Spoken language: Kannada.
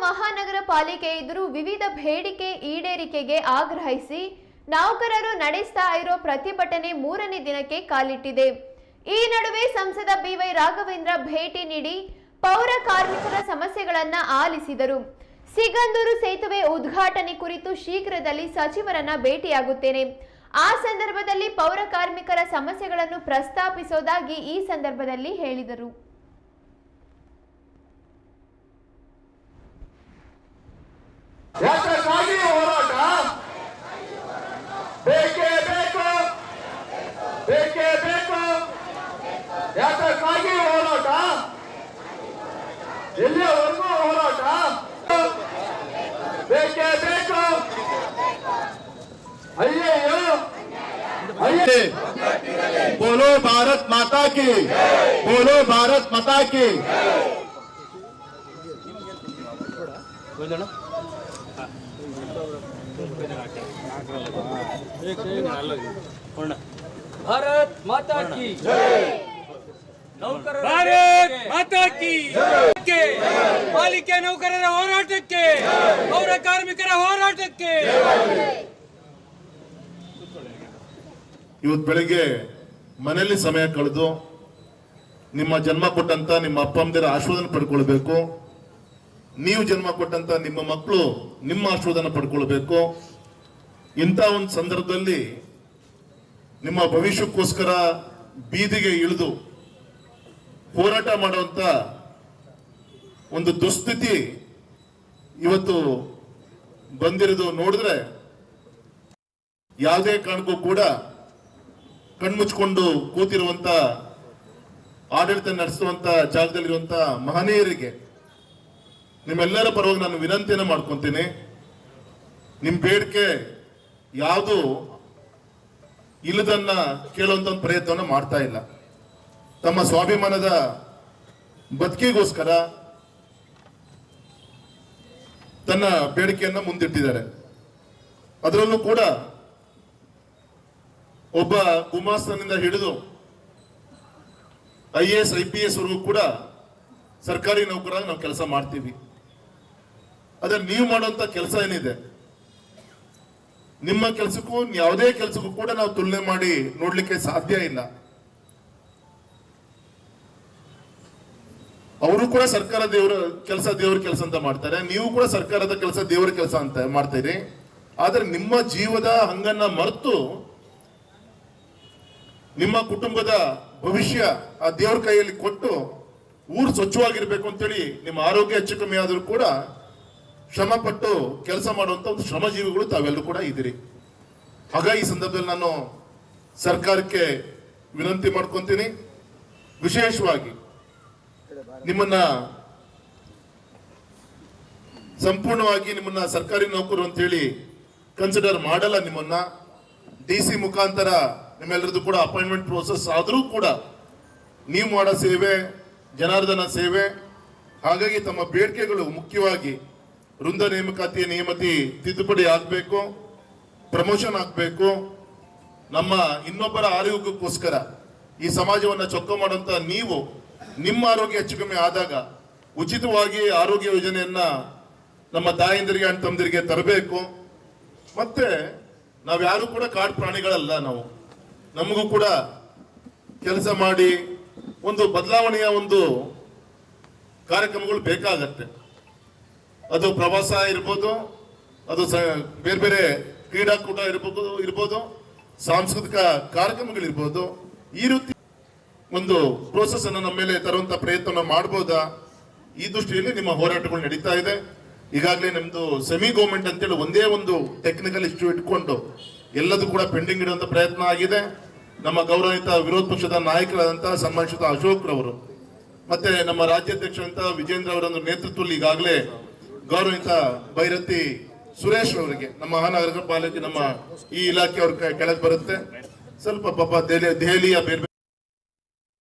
ಮಹಾನಗರ ಪಾಲಿಕೆ ಎದುರು ವಿವಿಧ ಬೇಡಿಕೆ ಈಡೇರಿಕೆಗೆ ಆಗ್ರಹಿಸಿ ನೌಕರರು ನಡೆಸ್ತಾ ಇರೋ ಪ್ರತಿಭಟನೆ 3ನೇ ದಿನಕ್ಕೆ ಕಾಲಿಟ್ಟಿದೆ. ಈ ನಡುವೆ ಸಂಸದ ಬಿವೈ ರಾಘವೇಂದ್ರ ಭೇಟಿ ನೀಡಿ ಪೌರ ಕಾರ್ಮಿಕರ ಸಮಸ್ಯೆಗಳನ್ನು ಆಲಿಸಿದರು. ಸಿಗಂದೂರು ಸೇತುವೆ ಉದ್ಘಾಟನೆ ಕುರಿತು ಶೀಘ್ರದಲ್ಲಿ ಸಚಿವರನ್ನ ಭೇಟಿಯಾಗುತ್ತೇನೆ. ಆ ಸಂದರ್ಭದಲ್ಲಿ ಪೌರ ಕಾರ್ಮಿಕರ ಸಮಸ್ಯೆಗಳನ್ನು ಪ್ರಸ್ತಾಪಿಸೋದಾಗಿ ಈ ಸಂದರ್ಭದಲ್ಲಿ ಹೇಳಿದರು. ಯಾತಕ್ಕಾಗಿ ಹೋರಾಟ ಬೇಕೇ ಬೇಕು, ಬೇಕೇ ಬೇಕು. ಯಾತಕ್ಕಾಗಿ ಹೋರಾಟ, ಎಲ್ಲಿಯವರೆಗೂ ಹೋರಾಟ ಬೇಕೇ ಬೇಕು. ಅಯ್ಯಯ್ಯೋ बोलो भारत माता की, बोलो भारत माता की. भारत माता की, ಭಾರತ್ ಮಾತಾ ಕಿ ಪಾಲಿಕೆ ನೌಕರರ ಹೋರಾಟಕ್ಕೆ, ಪೌರ ಕಾರ್ಮಿಕರ ಹೋರಾಟಕ್ಕೆ. ಇವತ್ತು ಬೆಳಿಗ್ಗೆ ಮನೆಯಲ್ಲಿ ಸಮಯ ಕಳೆದು ನಿಮ್ಮ ಜನ್ಮ ಕೊಟ್ಟಂತ ನಿಮ್ಮ ಅಪ್ಪ ಅಮ್ಮದಿರ ಆಶೀರ್ವಾದ ಪಡ್ಕೊಳ್ಬೇಕು. ನೀವು ಜನ್ಮ ಕೊಟ್ಟಂತ ನಿಮ್ಮ ಮಕ್ಕಳು ನಿಮ್ಮ ಆಶೀರ್ವಾದ ಪಡ್ಕೊಳ್ಬೇಕು. ಇಂಥ ಒಂದು ಸಂದರ್ಭದಲ್ಲಿ ನಿಮ್ಮ ಭವಿಷ್ಯಕ್ಕೋಸ್ಕರ ಬೀದಿಗೆ ಇಳಿದು ಹೋರಾಟ ಮಾಡುವಂತ ಒಂದು ದುಸ್ಥಿತಿ ಇವತ್ತು ಬಂದಿರೋದು ನೋಡಿದ್ರೆ ಯಾವುದೇ ಕಾರಣಕ್ಕೂ ಕೂಡ ಕಣ್ಮುಚ್ಕೊಂಡು ಕೂತಿರುವಂತ ಆಡಳಿತ ನಡೆಸುವಂತ ಜಾಗದಲ್ಲಿರುವಂತ ಮಹನೀಯರಿಗೆ ನಿಮ್ಮೆಲ್ಲರ ಪರವಾಗಿ ನಾನು ವಿನಂತಿಯನ್ನು ಮಾಡ್ಕೊಂತೀನಿ. ನಿಮ್ ಬೇಡಿಕೆ ಯಾವುದು ಇಲ್ಲದನ್ನ ಕೇಳುವಂತ ಒಂದು ಪ್ರಯತ್ನವನ್ನು ಮಾಡ್ತಾ ಇಲ್ಲ. ತಮ್ಮ ಸ್ವಾಭಿಮಾನದ ಬದುಕಿಗೋಸ್ಕರ ತನ್ನ ಬೇಡಿಕೆಯನ್ನ ಮುಂದಿಟ್ಟಿದ್ದಾರೆ. ಅದರಲ್ಲೂ ಕೂಡ ಒಬ್ಬ ಗುಮಾಸ್ತನಿಂದ ಹಿಡಿದು IAS IPS ವರೆಗೂ ಕೂಡ ಸರ್ಕಾರಿ ನೌಕರಾಗಿ ನಾವು ಕೆಲಸ ಮಾಡ್ತೀವಿ. ಅದ್ರ ನೀವು ಮಾಡುವಂತ ಕೆಲಸ ಏನಿದೆ, ನಿಮ್ಮ ಕೆಲಸಕ್ಕೂ ಯಾವುದೇ ಕೆಲಸಕ್ಕೂ ಕೂಡ ನಾವು ತುಲನೆ ಮಾಡಿ ನೋಡ್ಲಿಕ್ಕೆ ಸಾಧ್ಯ ಇಲ್ಲ. ಅವರು ಕೂಡ ಸರ್ಕಾರ ದೇವರ ಕೆಲಸ ದೇವರ ಕೆಲಸ ಅಂತ ಮಾಡ್ತಾರೆ, ನೀವು ಕೂಡ ಸರ್ಕಾರದ ಕೆಲಸ ದೇವರ ಕೆಲಸ ಅಂತ ಮಾಡ್ತೀರಿ. ಆದ್ರೆ ನಿಮ್ಮ ಜೀವದ ಹಂಗನ್ನ ಮರೆತು ನಿಮ್ಮ ಕುಟುಂಬದ ಭವಿಷ್ಯ ಆ ದೇವರ ಕೈಯಲ್ಲಿ ಕೊಟ್ಟು ಊರು ಸ್ವಚ್ಛವಾಗಿರ್ಬೇಕು ಅಂತೇಳಿ ನಿಮ್ಮ ಆರೋಗ್ಯ ಹೆಚ್ಚು ಕಮ್ಮಿ ಆದರೂ ಕೂಡ ಶ್ರಮ ಪಟ್ಟು ಕೆಲಸ ಮಾಡುವಂತ ಒಂದು ಶ್ರಮಜೀವಿಗಳು ತಾವೆಲ್ಲರೂ ಕೂಡ ಇದ್ದೀರಿ. ಹಾಗಾಗಿ ಈ ಸಂದರ್ಭದಲ್ಲಿ ನಾನು ಸರ್ಕಾರಕ್ಕೆ ವಿನಂತಿ ಮಾಡ್ಕೊಂತೀನಿ, ವಿಶೇಷವಾಗಿ ನಿಮ್ಮನ್ನ ಸಂಪೂರ್ಣವಾಗಿ ನಿಮ್ಮನ್ನ ಸರ್ಕಾರಿ ನೌಕರು ಅಂತೇಳಿ ಕನ್ಸಿಡರ್ ಮಾಡಲ್ಲ. ನಿಮ್ಮನ್ನ DC ಮುಖಾಂತರ ನಿಮ್ಮೆಲ್ಲರದ್ದು ಕೂಡ ಅಪಾಯಿಂಟ್ಮೆಂಟ್ ಪ್ರೋಸೆಸ್ ಆದರೂ ಕೂಡ ನೀವು ಮಾಡೋ ಸೇವೆ ಜನಾರ್ದನ ಸೇವೆ. ಹಾಗಾಗಿ ತಮ್ಮ ಬೇಡಿಕೆಗಳು ಮುಖ್ಯವಾಗಿ ವೃಂದ ನೇಮಕಾತಿಯ ನಿಯಮತಿ ತಿದ್ದುಪಡಿ ಆಗಬೇಕು, ಪ್ರಮೋಷನ್ ಆಗಬೇಕು. ನಮ್ಮ ಇನ್ನೊಬ್ಬರ ಆರೋಗ್ಯಕ್ಕೋಸ್ಕರ ಈ ಸಮಾಜವನ್ನು ಚೊಕ್ಕ ಮಾಡುವಂತ ನೀವು ನಿಮ್ಮ ಆರೋಗ್ಯ ಹೆಚ್ಚು ಕಮ್ಮಿ ಆದಾಗ ಉಚಿತವಾಗಿ ಆರೋಗ್ಯ ಯೋಜನೆಯನ್ನ ನಮ್ಮ ತಾಯಂದಿರಿಗೆ ಅಣ್ಣ ತಮ್ಮದಿರಿಗೆ ತರಬೇಕು. ಮತ್ತೆ ನಾವ್ಯಾರು ಕೂಡ ಕಾಡು ಪ್ರಾಣಿಗಳಲ್ಲ. ನಾವು ನಮಗೂ ಕೂಡ ಕೆಲಸ ಮಾಡಿ ಒಂದು ಬದಲಾವಣೆಯ ಒಂದು ಕಾರ್ಯಕ್ರಮಗಳು ಬೇಕಾಗತ್ತೆ. ಅದು ಪ್ರವಾಸ ಇರ್ಬೋದು, ಅದು ಬೇರೆ ಬೇರೆ ಕ್ರೀಡಾಕೂಟ ಇರ್ಬೋದು, ಸಾಂಸ್ಕೃತಿಕ ಕಾರ್ಯಕ್ರಮಗಳಿರ್ಬೋದು. ಈ ರೀತಿ ಒಂದು ಪ್ರೋಸೆಸ್ ಅನ್ನು ನಮ್ಮ ಮೇಲೆ ತರುವಂತ ಪ್ರಯತ್ನ ಮಾಡಬಹುದಾ, ಈ ದೃಷ್ಟಿಯಲ್ಲಿ ನಿಮ್ಮ ಹೋರಾಟಗಳು ನಡೀತಾ ಇದೆ. ಈಗಾಗಲೇ ನಮ್ದು ಸೆಮಿ ಗೌರ್ಮೆಂಟ್ ಅಂತೇಳಿ ಒಂದೇ ಒಂದು ಟೆಕ್ನಿಕಲ್ ಇಶ್ಯೂ ಇಟ್ಕೊಂಡು ಎಲ್ಲದೂ ಕೂಡ ಪೆಂಡಿಂಗ್ ಇಡುವಂತ ಪ್ರಯತ್ನ ಆಗಿದೆ. ನಮ್ಮ ಗೌರವಿತ ವಿರೋಧ ಪಕ್ಷದ ನಾಯಕರಾದಂತಹ ಸನ್ಮಾನಿತ ಅಶೋಕ್ ರವರು ಮತ್ತೆ ನಮ್ಮ ರಾಜ್ಯಾಧ್ಯಕ್ಷರಂತ ವಿಜೇಂದ್ರ ಅವರ ನೇತೃತ್ವದಲ್ಲಿ ಈಗಾಗಲೇ ಗೌರವಿತ ಭೈರತಿ ಸುರೇಶ್ ಅವರಿಗೆ ನಮ್ಮ ಮಹಾನಗರ ಪಾಲಿಕೆ ನಮ್ಮ ಈ ಇಲಾಖೆ ಅವ್ರ ಕೆಳಗೆ ಬರುತ್ತೆ. ಸ್ವಲ್ಪ ಪಾಪ ದೆಹಲಿಯ ಬೇರೆ